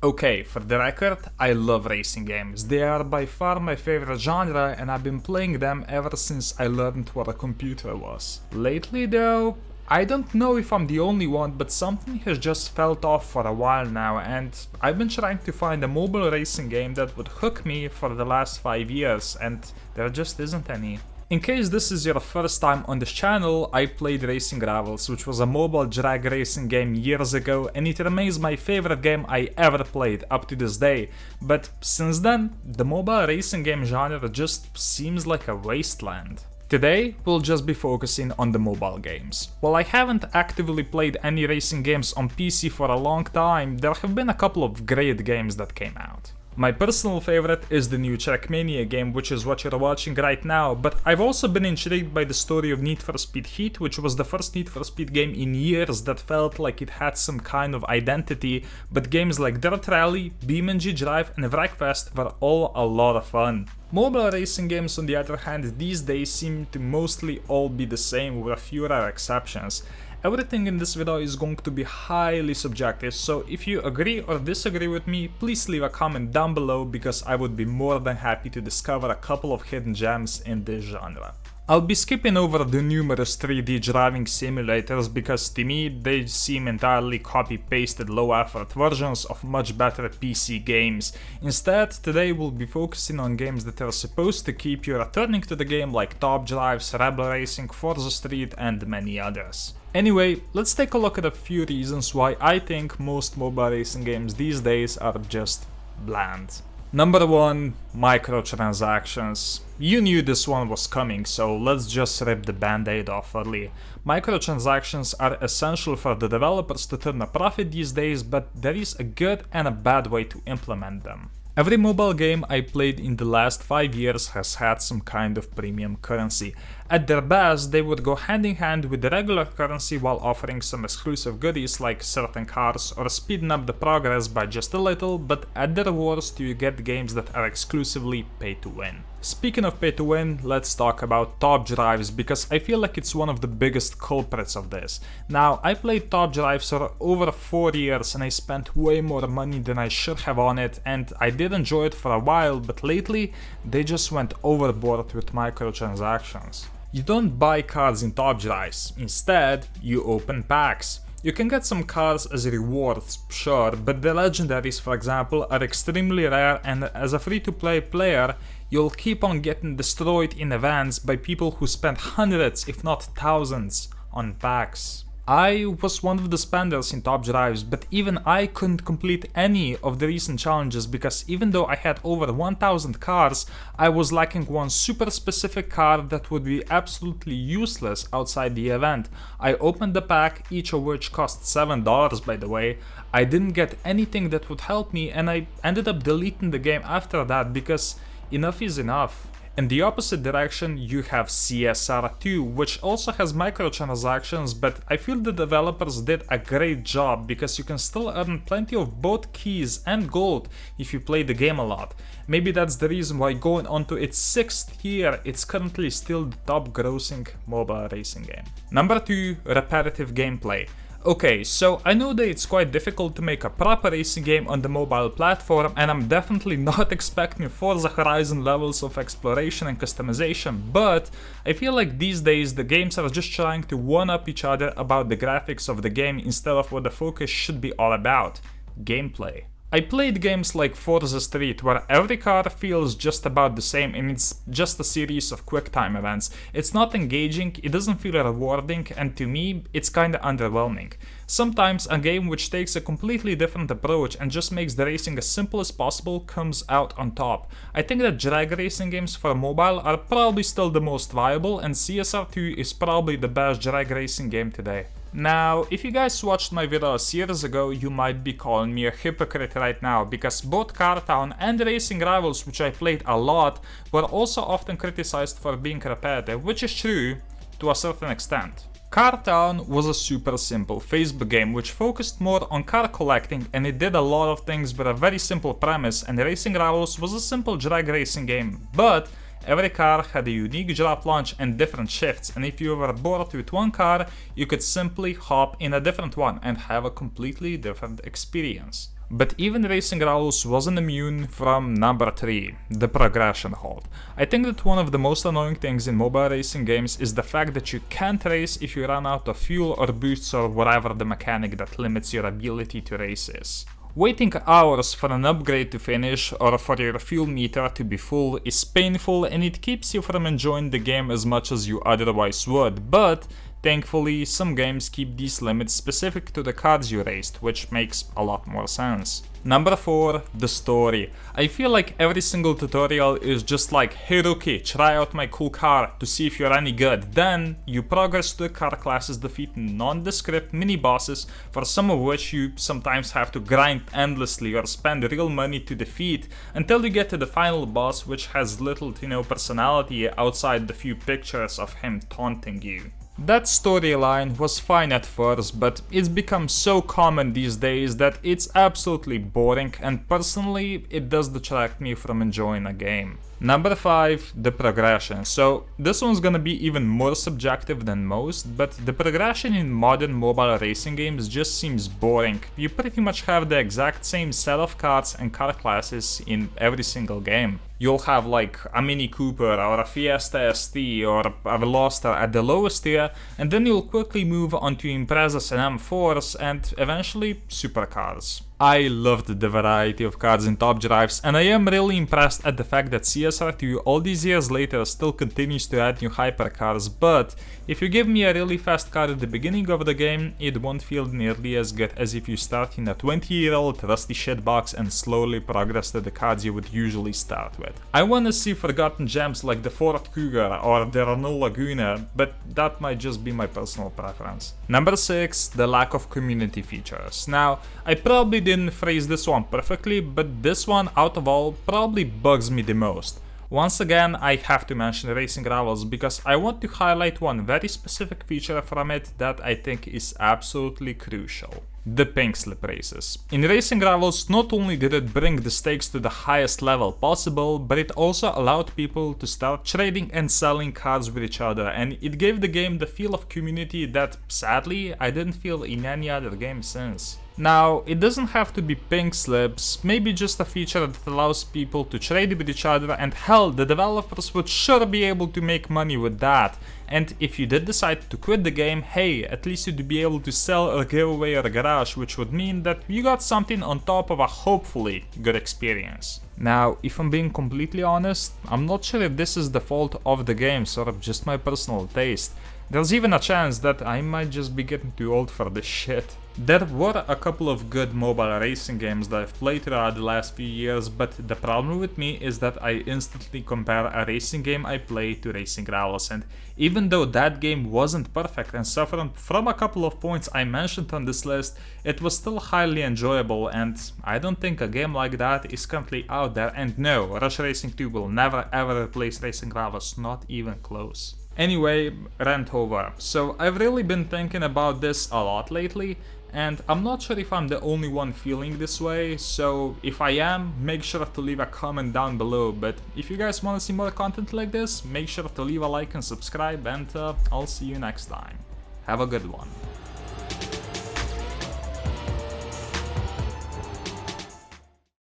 Okay, for the record, I love racing games. They are by far my favorite genre and I've been playing them ever since I learned what a computer was. Lately though, I don't know if I'm the only one, but something has just felt off for a while now, and I've been trying to find a mobile racing game that would hook me for the last 5 years, and there just isn't any. In case this is your first time on this channel, I played Racing Rivals, which was a mobile drag racing game years ago, and it remains my favorite game I ever played up to this day. But since then, the mobile racing game genre just seems like a wasteland. Today, we'll just be focusing on the mobile games. While I haven't actively played any racing games on PC for a long time, there have been a couple of great games that came out. My personal favorite is the new Trackmania game, which is what you're watching right now, but I've also been intrigued by the story of Need for Speed Heat, which was the first Need for Speed game in years that felt like it had some kind of identity, but games like Dirt Rally, BeamNG Drive and Wreckfest were all a lot of fun. Mobile racing games, on the other hand, these days seem to mostly all be the same, with a few rare exceptions. Everything in this video is going to be highly subjective, so if you agree or disagree with me, please leave a comment down below because I would be more than happy to discover a couple of hidden gems in this genre. I'll be skipping over the numerous 3D driving simulators because to me they seem entirely copy-pasted low-effort versions of much better PC games. Instead, today we'll be focusing on games that are supposed to keep you returning to the game, like Top Drives, Rebel Racing, Forza Street and many others. Anyway, let's take a look at a few reasons why I think most mobile racing games these days are just bland. Number 1, microtransactions. You knew this one was coming, so let's just rip the band-aid off early. Microtransactions are essential for the developers to turn a profit these days, but there is a good and a bad way to implement them. Every mobile game I played in the last 5 years has had some kind of premium currency. At their best, they would go hand in hand with the regular currency while offering some exclusive goodies like certain cars or speeding up the progress by just a little, but at their worst you get games that are exclusively pay to win. Speaking of pay to win, let's talk about Top Drives because I feel like it's one of the biggest culprits of this. Now, I played Top Drives for over 4 years and I spent way more money than I should have on it, and I did enjoy it for a while, but lately they just went overboard with microtransactions. You don't buy cars in Top Drives, instead you open packs. You can get some cars as rewards, sure, but the legendaries, for example, are extremely rare, and as a free-to-play player, you'll keep on getting destroyed in events by people who spend hundreds, if not thousands, on packs. I was one of the spenders in Top Drives, but even I couldn't complete any of the recent challenges because even though I had over 1000 cars, I was lacking one super specific car that would be absolutely useless outside the event. I opened the pack, each of which cost $7 by the way. I didn't get anything that would help me and I ended up deleting the game after that because enough is enough. In the opposite direction, you have CSR2, which also has microtransactions, but I feel the developers did a great job because you can still earn plenty of both keys and gold if you play the game a lot. Maybe that's the reason why going on to its 6th year, it's currently still the top grossing mobile racing game. Number 2, repetitive gameplay. Okay, so I know that it's quite difficult to make a proper racing game on the mobile platform, and I'm definitely not expecting Forza Horizon levels of exploration and customization, but I feel like these days the games are just trying to one-up each other about the graphics of the game instead of what the focus should be all about: gameplay. I played games like Forza Street where every car feels just about the same and it's just a series of quick time events. It's not engaging, it doesn't feel rewarding, and to me it's kinda underwhelming. Sometimes a game which takes a completely different approach and just makes the racing as simple as possible comes out on top. I think that drag racing games for mobile are probably still the most viable, and CSR2 is probably the best drag racing game today. Now, if you guys watched my videos years ago, you might be calling me a hypocrite right now, because both Car Town and Racing Rivals, which I played a lot, were also often criticized for being repetitive, which is true to a certain extent. Car Town was a super simple Facebook game which focused more on car collecting, and it did a lot of things with a very simple premise, and Racing Rivals was a simple drag racing game, but every car had a unique drop launch and different shifts, and if you were bored with one car, you could simply hop in a different one and have a completely different experience. But even Racing Rivals wasn't immune from number 3, the progression halt. I think that one of the most annoying things in mobile racing games is the fact that you can't race if you run out of fuel or boosts or whatever the mechanic that limits your ability to race is. Waiting hours for an upgrade to finish or for your fuel meter to be full is painful and it keeps you from enjoying the game as much as you otherwise would, but thankfully some games keep these limits specific to the cars you raced, which makes a lot more sense. Number 4, the story. I feel like every single tutorial is just like, hey rookie, try out my cool car to see if you're any good. Then you progress to the car classes defeating nondescript mini bosses, for some of which you sometimes have to grind endlessly or spend real money to defeat, until you get to the final boss, which has little to no personality outside the few pictures of him taunting you. That storyline was fine at first, but it's become so common these days that it's absolutely boring, and personally it does detract me from enjoying a game. Number 5, the progression. So this one's gonna be even more subjective than most, but the progression in modern mobile racing games just seems boring. You pretty much have the exact same set of cars and car classes in every single game. You'll have like a Mini Cooper or a Fiesta ST or a Veloster at the lowest tier, and then you'll quickly move on to Imprezas and M4s and eventually supercars. I loved the variety of cars in Top Drives, and I am really impressed at the fact that CSR2 all these years later still continues to add new hypercars, but if you give me a really fast car at the beginning of the game, it won't feel nearly as good as if you start in a 20-year-old rusty shitbox and slowly progress to the cars you would usually start with. I wanna see forgotten gems like the Ford Cougar or the Renault Laguna, but that might just be my personal preference. Number 6, the lack of community features. Now, I probably didn't phrase this one perfectly, but this one out of all probably bugs me the most. Once again, I have to mention Racing Rivals because I want to highlight one very specific feature from it that I think is absolutely crucial. The pink slip races. In Racing Rivals, not only did it bring the stakes to the highest level possible, but it also allowed people to start trading and selling cars with each other, and it gave the game the feel of community that, sadly, I didn't feel in any other game since. Now, it doesn't have to be pink slips, maybe just a feature that allows people to trade with each other, and hell, the developers would sure be able to make money with that. And if you did decide to quit the game, hey, at least you'd be able to sell or give away your garage, which would mean that you got something on top of a hopefully good experience. Now, if I'm being completely honest, I'm not sure if this is the fault of the game or just my personal taste. There's even a chance that I might just be getting too old for this shit. There were a couple of good mobile racing games that I've played throughout the last few years, but the problem with me is that I instantly compare a racing game I play to Racing Rivals, and even though that game wasn't perfect and suffered from a couple of points I mentioned on this list, it was still highly enjoyable, and I don't think a game like that is currently out there, and no, Rush Racing 2 will never ever replace Racing Rivals, not even close. Anyway, rant over. So I've really been thinking about this a lot lately, and I'm not sure if I'm the only one feeling this way, so if I am, make sure to leave a comment down below, but if you guys want to see more content like this, make sure to leave a like and subscribe, and I'll see you next time. Have a good one.